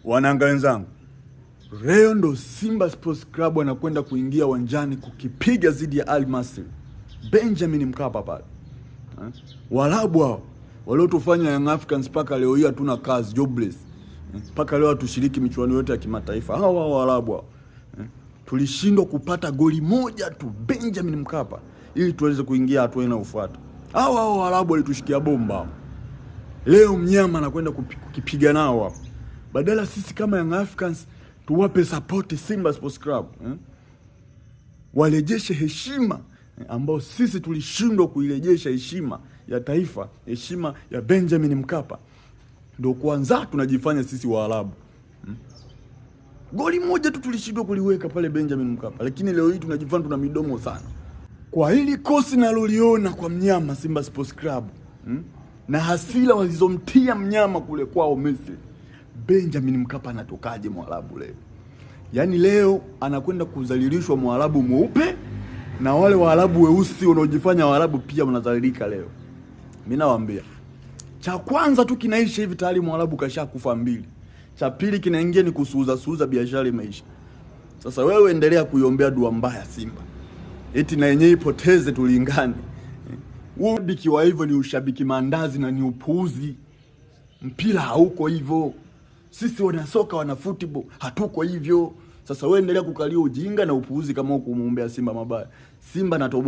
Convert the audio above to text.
Wananga wenzangu, leo ndo Simba Sports Club anakwenda kuingia uwanjani kukipiga zidi ya Al Masry Benjamin Mkapa pale. Walabu hao waliotufanya Young Africans paka leo hii hatuna kazi, jobless. Paka leo hatushiriki michuano yote ya kimataifa. Hao Walabu hao. Tulishindwa kupata goli moja tu Benjamin Mkapa ili tuweze kuingia hatua inayofuata. Hao Walabu walitushikia bomba. Leo mnyama anakwenda kukipiga nao hapo. Badala sisi kama Young Africans tuwape support Simba Sports Club, walejeshe heshima ambao sisi tulishindwa kuirejesha, heshima ya taifa, heshima ya Benjamin Mkapa. Ndio kwanza tunajifanya sisi Waarabu. Goli moja tu tulishindwa kuliweka pale Benjamin Mkapa, lakini leo hii tunajifanya tuna midomo sana. Kwa hili kosi naloliona kwa mnyama Simba Sports Club, na hasira walizomtia mnyama kule kwao Misri, Benjamin Mkapa anatokaje Mwarabu leo? Yaani leo anakwenda kudhalilishwa Mwarabu mweupe, na wale Waarabu weusi wanaojifanya Waarabu pia wanadhalilika leo. Mimi nawaambia, cha kwanza tu kinaisha hivi tayari Mwarabu kashakufa mbili. Cha pili kinaingia ni kusuuza biashara imeisha. Sasa wewe endelea kuiombea dua mbaya Simba, eti na yenyewe ipoteze tulingane. Ushabiki wa hivyo ni ushabiki mandazi na ni upuuzi. Mpira hauko hivyo. Sisi wana soka, wana football hatuko hivyo. Sasa wewe endelea kukalia ujinga na upuuzi kama ukumuombea Simba mabaya. Simba natoboa.